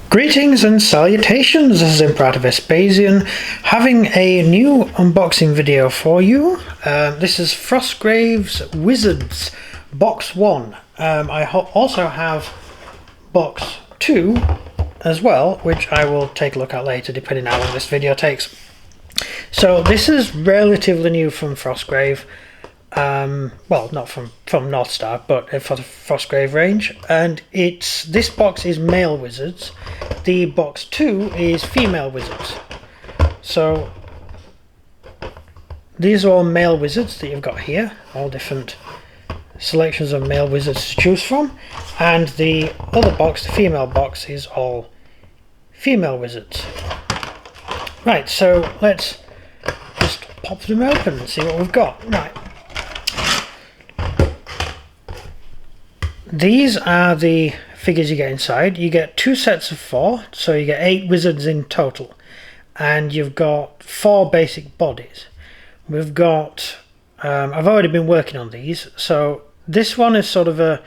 Greetings and salutations, this is Imperator Vespasian having a new unboxing video for you. This is Frostgrave's Wizards Box 1. I also have Box 2 as well, which I will take a look at later depending on how long this video takes. So this is relatively new from Frostgrave. Well, not from Northstar, but for the Frostgrave range, and this box is male wizards. The box 2 is female wizards. So these are all male wizards that you've got here, all different selections of male wizards to choose from, and the other box, the female box, is all female wizards. Right, so let's just pop them open and see what we've got. Right. These are the figures you get inside. You get 2 sets of 4, so you get 8 wizards in total, and you've got 4 basic bodies. We've got I've already been working on these, so this one is sort of a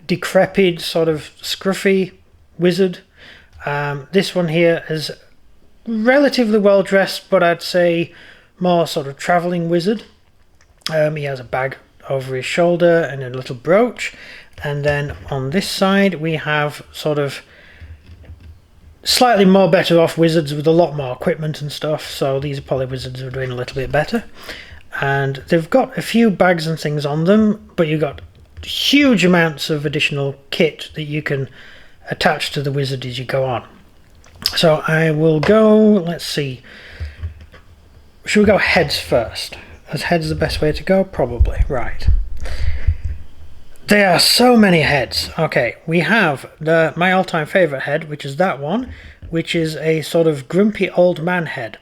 decrepit, sort of scruffy wizard. This one here is relatively well dressed, but I'd say more sort of traveling wizard. He has a bag over his shoulder and a little brooch. And then on this side we have sort of slightly more better off wizards with a lot more equipment and stuff, so these are probably wizards who are doing a little bit better. And they've got a few bags and things on them, but you've got huge amounts of additional kit that you can attach to the wizard as you go on. So I will go, let's see, should we go heads first? Is heads the best way to go? Probably, right. There are so many heads. Okay, we have my all-time favourite head, which is that one, which is a sort of grumpy old man head.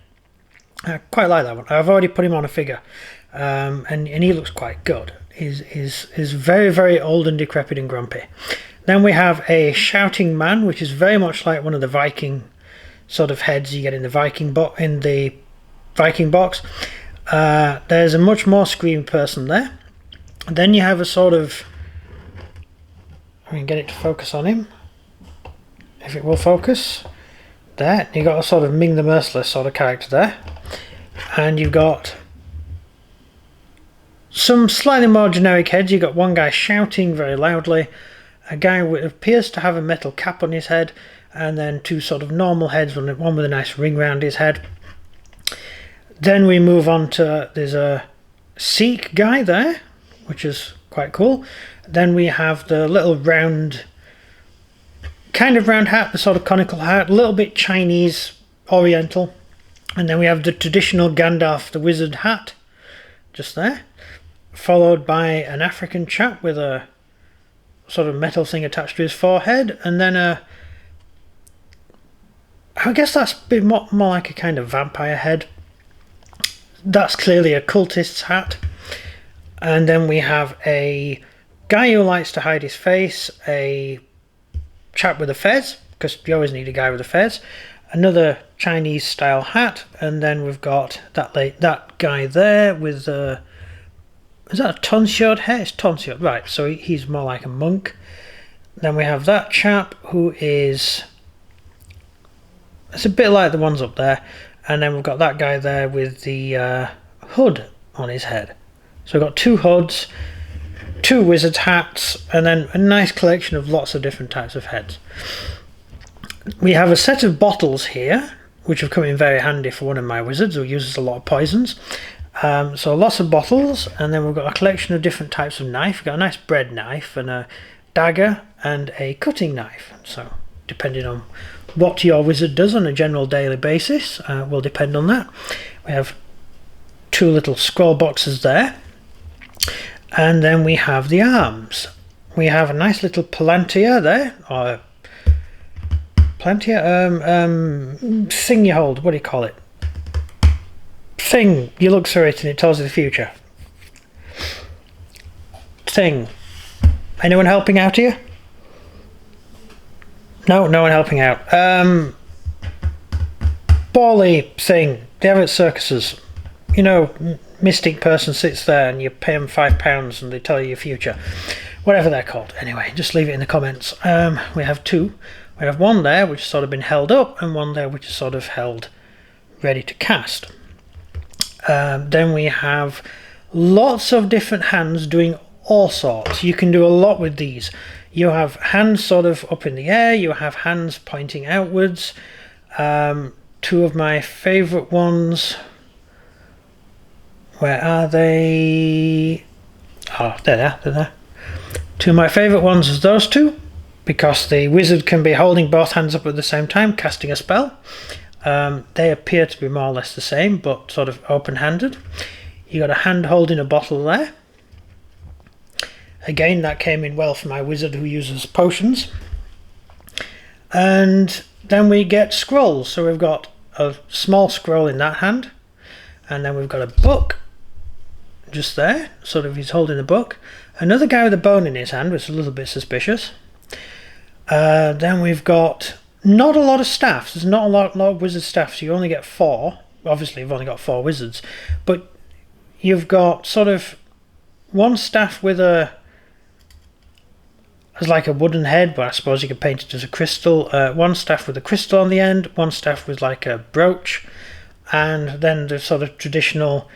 I quite like that one. I've already put him on a figure, and he looks quite good. He's very, very old and decrepit and grumpy. Then we have a shouting man, which is very much like one of the Viking sort of heads you get in the Viking box. There's a much more scream person there. And then you have a sort of, I can get it to focus on him, if it will focus. There, you've got a sort of Ming the Merciless sort of character there. And you've got some slightly more generic heads. You've got one guy shouting very loudly, a guy who appears to have a metal cap on his head, and then 2 sort of normal heads, one with a nice ring round his head. Then we move on to, there's a Sikh guy there, which is quite cool. Then we have the little round, kind of round hat, the sort of conical hat, a little bit Chinese, Oriental. And then we have the traditional Gandalf the Wizard hat, just there. Followed by an African chap with a sort of metal thing attached to his forehead. And then I guess that's a bit more like a kind of vampire head. That's clearly a cultist's hat. And then we have a guy who likes to hide his face, a chap with a fez, because you always need a guy with a fez, another Chinese style hat, and then we've got that guy there with is that a tonsured hair? It's tonsured, right, so he's more like a monk. Then we have that chap who is, it's a bit like the ones up there, and then we've got that guy there with the hood on his head. So we've got 2 hoods, 2 wizard's hats, and then a nice collection of lots of different types of heads. We have a set of bottles here, which have come in very handy for one of my wizards who uses a lot of poisons. So lots of bottles, and then we've got a collection of different types of knife. We've got a nice bread knife and a dagger and a cutting knife. So depending on what your wizard does on a general daily basis will depend on that. We have 2 little scroll boxes there. And then we have the arms. We have a nice little palantir there, or palantir, thing you hold, what do you call it? Thing, you look through it and it tells you the future. Thing. Anyone helping out here? No, no one helping out. Bally thing, they have it at circuses. You know, mystic person sits there and you pay them £5 and they tell you your future. Whatever they're called. Anyway, just leave it in the comments. We have 2. We have one there which has sort of been held up, and one there which is sort of held ready to cast. Then we have lots of different hands doing all sorts. You can do a lot with these. You have hands sort of up in the air, you have hands pointing outwards. Two of my favourite ones, where are they? Oh, they're there. Two of my favourite ones is those two, because the wizard can be holding both hands up at the same time, casting a spell. They appear to be more or less the same, but sort of open-handed. You got a hand holding a bottle there. Again, that came in well for my wizard who uses potions. And then we get scrolls. So we've got a small scroll in that hand, and then we've got a book just there, sort of he's holding a book. Another guy with a bone in his hand, which is a little bit suspicious. Then we've got not a lot of staffs. There's not a lot of wizard staffs. You only get 4. Obviously, you've only got 4 wizards, but you've got sort of one staff with a as like a wooden head, but I suppose you could paint it as a crystal. One staff with a crystal on the end. One staff with like a brooch, and then the sort of traditional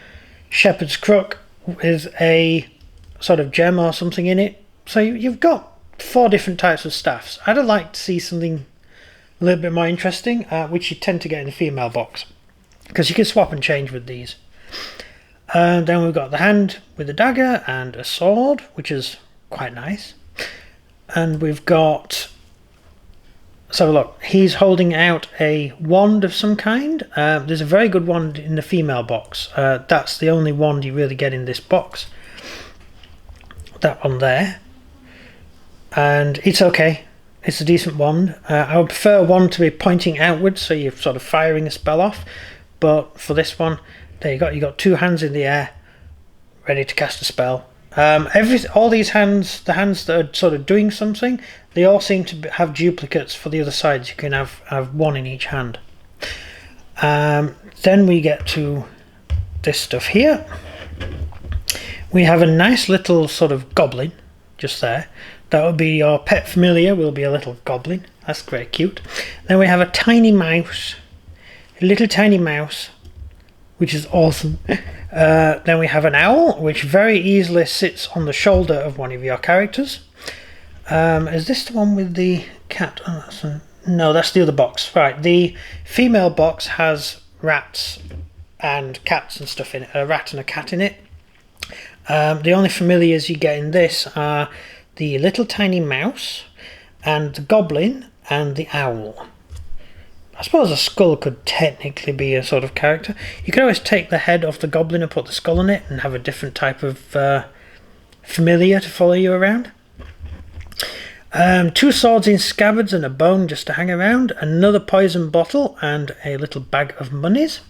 shepherd's crook with a sort of gem or something in it. So you've got 4 different types of staffs. I'd like to see something a little bit more interesting, which you tend to get in the female box, because you can swap and change with these. And then we've got the hand with a dagger and a sword, which is quite nice. And we've got, so look, he's holding out a wand of some kind. There's a very good wand in the female box. That's the only wand you really get in this box. That one there. And it's okay. It's a decent wand. I would prefer one to be pointing outwards, so you're sort of firing a spell off. But for this one, there you got 2 hands in the air, ready to cast a spell. All these hands, the hands that are sort of doing something, they all seem to have duplicates for the other sides. You can have 1 in each hand. Then we get to this stuff here. We have a nice little sort of goblin just there. That would be your pet familiar, will be a little goblin. That's very cute. Then we have a tiny mouse, a little tiny mouse, which is awesome. Then we have an owl, which very easily sits on the shoulder of one of your characters. Is this the one with the cat? Oh, no, that's the other box. Right, the female box has rats and cats and stuff in it. A rat and a cat in it. The only familiars you get in this are the little tiny mouse and the goblin and the owl. I suppose a skull could technically be a sort of character. You could always take the head off the goblin and put the skull on it and have a different type of familiar to follow you around. 2 swords in scabbards and a bone just to hang around. Another poison bottle and a little bag of monies.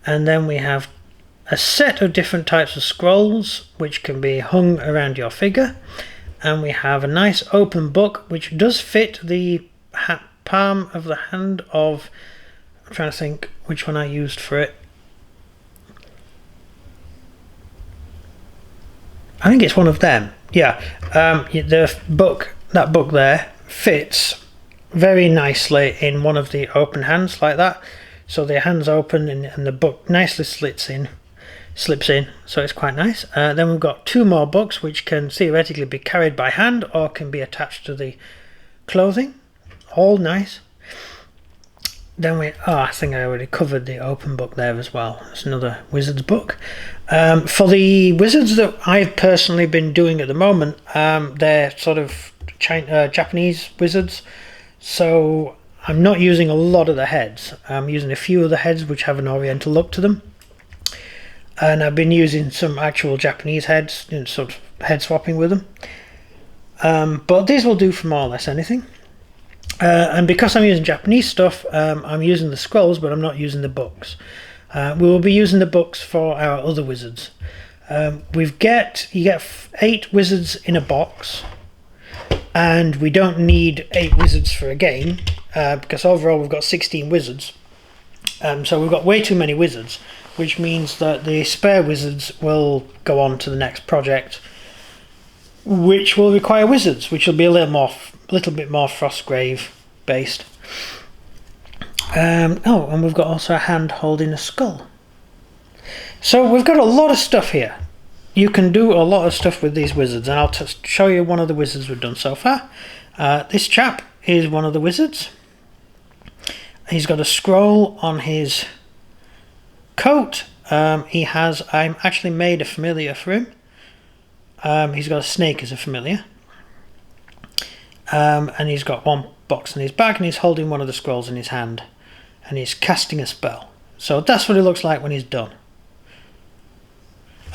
And then we have a set of different types of scrolls which can be hung around your figure. And we have a nice open book which does fit the palm of the hand of, I'm trying to think which one I used for it. I think it's one of them. Yeah, the book, that book there, fits very nicely in one of the open hands like that. So the hand's open and the book nicely slips in, so it's quite nice. Then we've got 2 more books which can theoretically be carried by hand or can be attached to the clothing. All nice. Then I think I already covered the open book there as well. It's another wizard's book. For the wizards that I've personally been doing at the moment, they're sort of Japanese wizards, so I'm not using a lot of the heads. I'm using a few of the heads which have an oriental look to them, and I've been using some actual Japanese heads, sort of head swapping with them. But these will do for more or less anything. And because I'm using Japanese stuff, I'm using the scrolls, but I'm not using the books. We will be using the books for our other wizards. You get 8 wizards in a box, and we don't need 8 wizards for a game, because overall we've got 16 wizards. So we've got way too many wizards, which means that the spare wizards will go on to the next project, which will require wizards, which will be a little bit more Frostgrave based. Oh, and we've got also a hand holding a skull. So we've got a lot of stuff here. You can do a lot of stuff with these wizards, and I'll just show you one of the wizards we've done so far. This chap is one of the wizards. He's got a scroll on his coat. I actually made a familiar for him. He's got a snake as a familiar. And he's got one box in his bag, and he's holding one of the scrolls in his hand. And he's casting a spell. So that's what it looks like when he's done.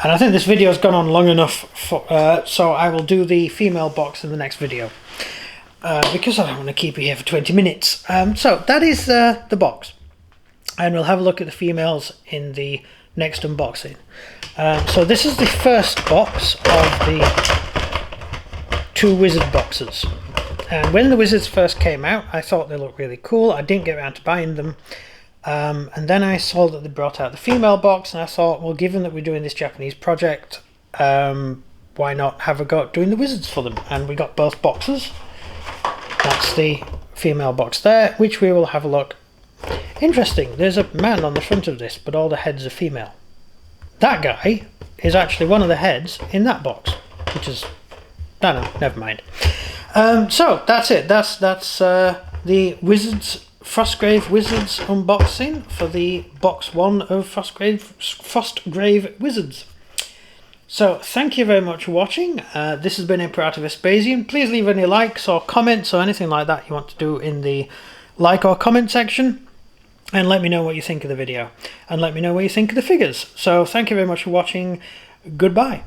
And I think this video has gone on long enough, so I will do the female box in the next video. Because I don't want to keep you here for 20 minutes. So that is the box. And we'll have a look at the females in the next unboxing. So this is the first box of the 2 wizard boxes. And when the wizards first came out, I thought they looked really cool. I didn't get around to buying them. And then I saw that they brought out the female box, and I thought, well, given that we're doing this Japanese project, why not have a go at doing the wizards for them? And we got both boxes. That's the female box there, which we will have a look. Interesting, there's a man on the front of this, but all the heads are female. That guy is actually one of the heads in that box, which is, no, never mind. So that's it. That's the Wizards, Frostgrave Wizards unboxing for the box 1 of Frostgrave Wizards. So thank you very much for watching. This has been Imperator Vespasian. Please leave any likes or comments or anything like that you want to do in the like or comment section, and let me know what you think of the video, and let me know what you think of the figures. So thank you very much for watching. Goodbye.